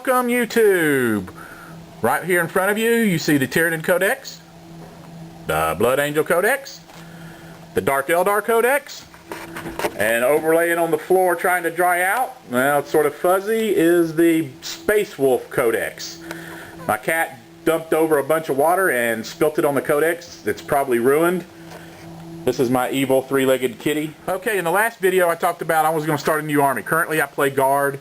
Welcome YouTube! Right here in front of you, you see the Tyranid Codex, the Blood Angel Codex, the Dark Eldar Codex, and overlaying on the floor trying to dry out, well, it's sort of fuzzy, is the Space Wolf Codex. My cat dumped over a bunch of water and spilt it on the Codex. It's probably ruined. This is my evil three-legged kitty. Okay, in the last video I talked about I was going to start a new army. Currently I play Guard.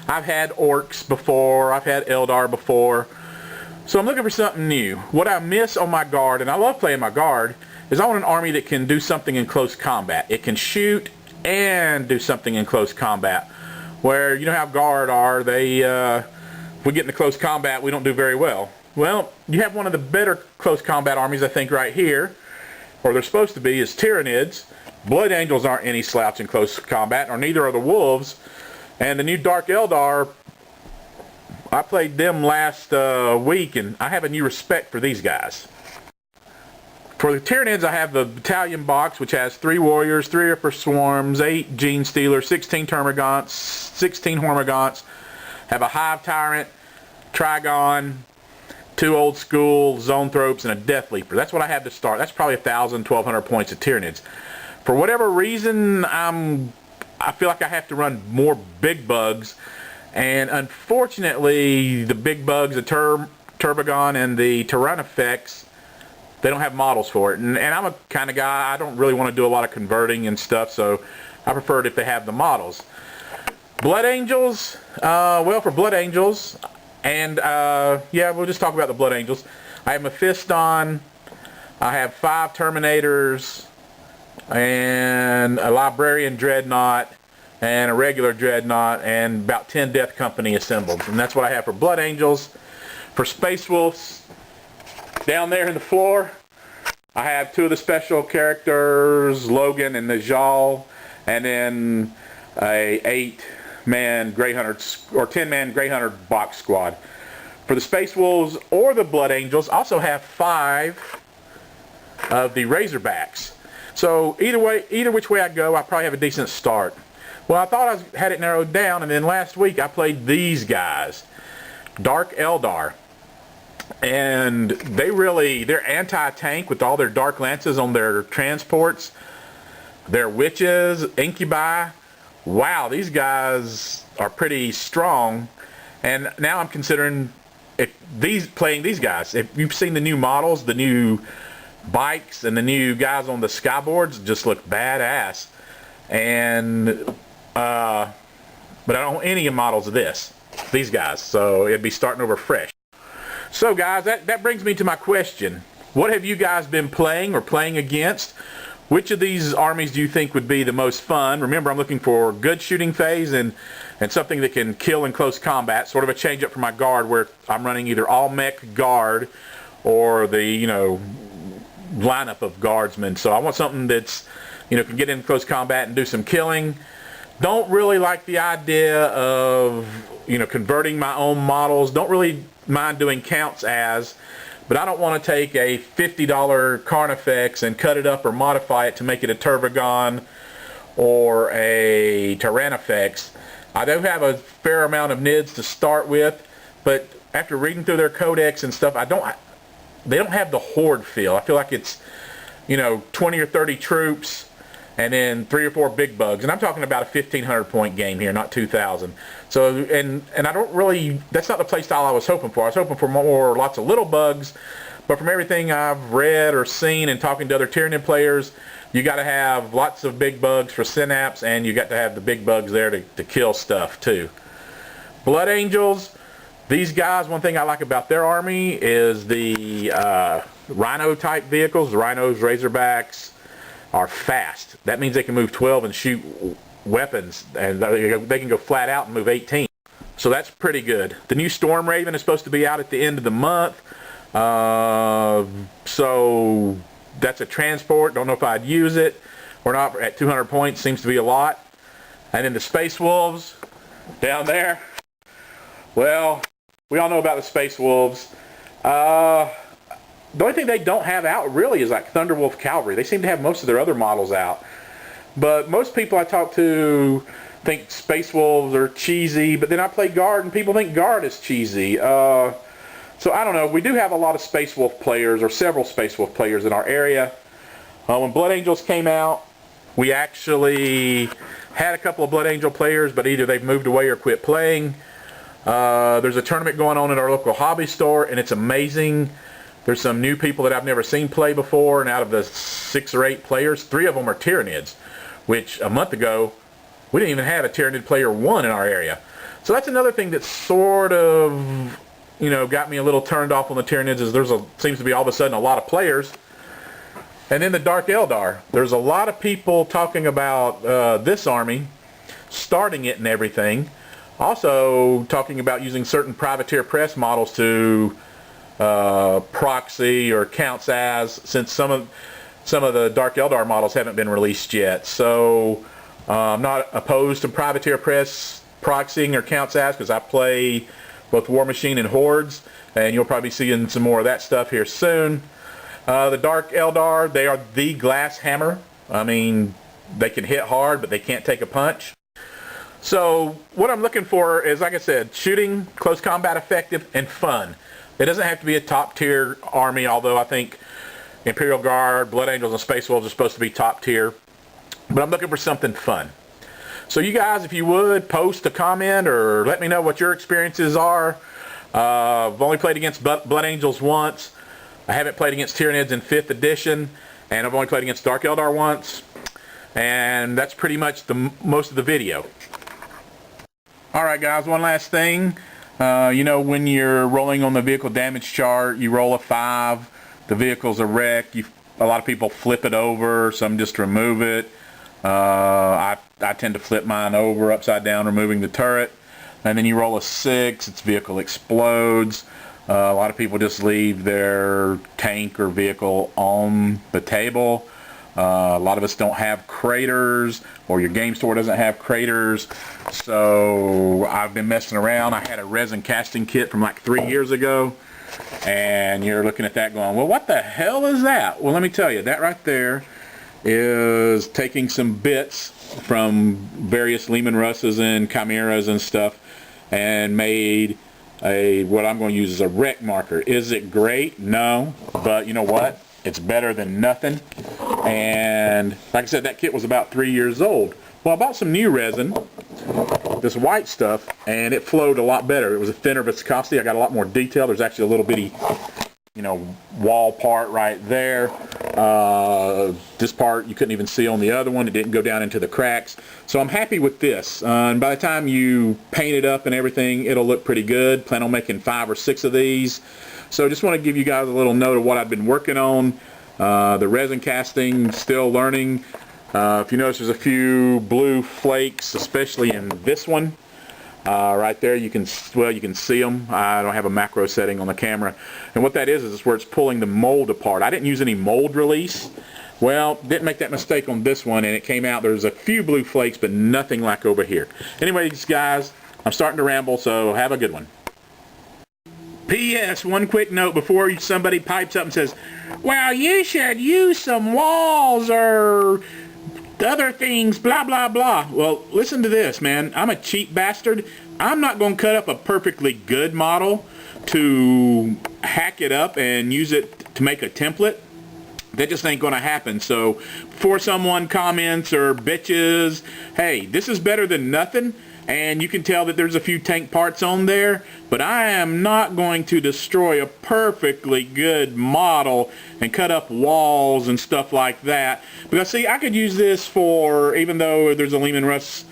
I've had Orcs before. I've had Eldar before. So I'm looking for something new. What I miss on my Guard, and I love playing my Guard, is I want an army that can do something in close combat. It can shoot and do something in close combat. Where, you know how Guard are, they, if we get into close combat, we don't do very well. Well, you have one of the better close combat armies, I think, right here, or they're supposed to be, is Tyranids. Blood Angels aren't any slouch in close combat, or neither are the Wolves. And the new Dark Eldar, I played them last week, and I have a new respect for these guys. For the Tyranids, I have the Battalion box, which has 3 Warriors, 3 Ripper Swarms, 8 Gene Stealers, 16 Termagants, 16 Hormagaunts, have a Hive Tyrant, Trigon, 2 Old School, Zoanthropes, and a Death Leaper. That's what I have to start. That's probably 1,000, 1,200 points of Tyranids. For whatever reason, I feel like I have to run more big bugs, and unfortunately the big bugs, the Turbogon and the Tyrannofex, they don't have models for it, and I'm a kind of guy, I don't really want to do a lot of converting and stuff, so I prefer it if they have the models. Blood Angels, well, for Blood Angels, and yeah, we'll just talk about the Blood Angels. I have Mephiston, I have 5 Terminators, and a Librarian Dreadnought, and a regular Dreadnought, and about 10 Death Company assembled. And that's what I have for Blood Angels. For Space Wolves, down there in the floor, I have 2 of the special characters, Logan and Najal, and then a 8-man Grey Hunter, or 10-man Grey Hunter box squad. For the Space Wolves or the Blood Angels, I also have 5 of the Razorbacks. So either which way I go, I probably have a decent start. Well, I thought I had it narrowed down, and then last week I played these guys, Dark Eldar, and they're anti-tank with all their Dark Lances on their transports, their Witches, Incubi. Wow, these guys are pretty strong, and now I'm considering playing these guys. If you've seen the new models, the new bikes and the new guys on the skyboards, just look badass. And but I don't want any models of these guys, so it'd be starting over fresh. So guys, that brings me to my question. What have you guys been playing or playing against? Which of these armies do you think would be the most fun? Remember, I'm looking for good shooting phase and something that can kill in close combat, sort of a change up for my Guard, where I'm running either all mech Guard or the, you know, lineup of guardsmen. So I want something that's, you know, can get in close combat and do some killing. Don't really like the idea of, you know, converting my own models. Don't really mind doing counts as, but I don't want to take a $50 Carnifex and cut it up or modify it to make it a Turbogon or a Tyrannofex. I do have a fair amount of NIDs to start with, but after reading through their codex and stuff, they don't have the horde feel. I feel like it's, you know, 20 or 30 troops and then 3 or 4 big bugs. And I'm talking about a 1,500 point game here, not 2,000. So, and I don't really, that's not the play style I was hoping for. I was hoping for lots of little bugs, but from everything I've read or seen and talking to other Tyranid players, you got to have lots of big bugs for synapse, and you got to have the big bugs there to kill stuff too. Blood Angels, these guys, one thing I like about their army is the Rhino type vehicles. The Rhinos, Razorbacks are fast. That means they can move 12 and shoot weapons, and they can go flat out and move 18. So that's pretty good. The new Storm Raven is supposed to be out at the end of the month. So that's a transport. Don't know if I'd use it or not. At 200 points seems to be a lot. And then the Space Wolves down there. Well, we all know about the Space Wolves. The only thing they don't have out really is like Thunderwolf Cavalry. They seem to have most of their other models out. But most people I talk to think Space Wolves are cheesy, but then I play Guard and people think Guard is cheesy. So I don't know. We do have a lot of Space Wolf players, or several Space Wolf players in our area. When Blood Angels came out, we actually had a couple of Blood Angel players, but either they've moved away or quit playing. There's a tournament going on at our local hobby store, and it's amazing. There's some new people that I've never seen play before, and out of the 6 or 8 players, 3 of them are Tyranids, which a month ago, we didn't even have a Tyranid player 1 in our area. So that's another thing that sort of, you know, got me a little turned off on the Tyranids, is seems to be all of a sudden a lot of players. And then the Dark Eldar. There's a lot of people talking about this army, starting it and everything. Also talking about using certain privateer press models to proxy or counts as, since some of the Dark Eldar models haven't been released yet. So I'm not opposed to privateer press proxying or counts as, because I play both War Machine and Hordes, and you'll probably be seeing some more of that stuff here soon. The Dark Eldar, they are the glass hammer. I mean, they can hit hard, but they can't take a punch. So what I'm looking for is, like I said, shooting, close combat effective, and fun. It doesn't have to be a top tier army, although I think Imperial Guard, Blood Angels, and Space Wolves are supposed to be top tier. But I'm looking for something fun. So you guys, if you would, post a comment or let me know what your experiences are. I've only played against Blood Angels once. I haven't played against Tyranids in 5th edition, and I've only played against Dark Eldar once. And that's pretty much most of the video. Alright guys, one last thing. You know, when you're rolling on the vehicle damage chart, you roll a 5, the vehicle's a wreck, a lot of people flip it over, some just remove it. I tend to flip mine over upside down, removing the turret. And then you roll a 6, its vehicle explodes. A lot of people just leave their tank or vehicle on the table. A lot of us don't have craters, or your game store doesn't have craters. So I've been messing around. I had a resin casting kit from like 3 years ago, and you're looking at that going, well, what the hell is that? Well, let me tell you, that right there is taking some bits from various Lehman Russes and Chimeras and stuff, and made what I'm going to use as a wreck marker. Is it great? No, but you know what? It's better than nothing. And like I said, that kit was about 3 years old. Well, I bought some new resin, this white stuff, and it flowed a lot better. It was a thinner viscosity. I got a lot more detail. There's actually a little bitty, you know, wall part right there. This part you couldn't even see on the other one. It didn't go down into the cracks. So I'm happy with this. And by the time you paint it up and everything, it'll look pretty good. Plan on making 5 or 6 of these. So just want to give you guys a little note of what I've been working on. The resin casting, still learning. If you notice, there's a few blue flakes, especially in this one. Right there, you can see them. I don't have a macro setting on the camera. And what that is where it's pulling the mold apart. I didn't use any mold release. Well, didn't make that mistake on this one, and it came out. There's a few blue flakes, but nothing like over here. Anyways, guys, I'm starting to ramble, so have a good one. P.S. One quick note before somebody pipes up and says, well, you should use some walls or other things, blah, blah, blah. Well, listen to this, man. I'm a cheap bastard. I'm not going to cut up a perfectly good model to hack it up and use it to make a template. That just ain't going to happen. So before someone comments or bitches, hey, this is better than nothing. And you can tell that there's a few tank parts on there, but I am not going to destroy a perfectly good model and cut up walls and stuff like that. Because see, I could use this for, even though there's a Lehman Russ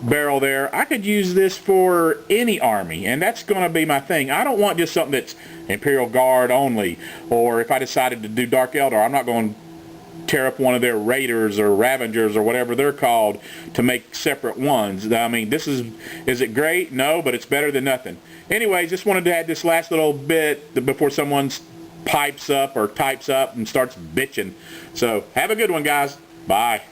barrel there, I could use this for any army, and that's going to be my thing. I don't want just something that's Imperial Guard only, or if I decided to do Dark Eldar, I'm not going to tear up one of their Raiders or Ravengers or whatever they're called to make separate ones. I mean, this is it great? No, but it's better than nothing. Anyways, just wanted to add this last little bit before someone pipes up or types up and starts bitching. So have a good one, guys. Bye.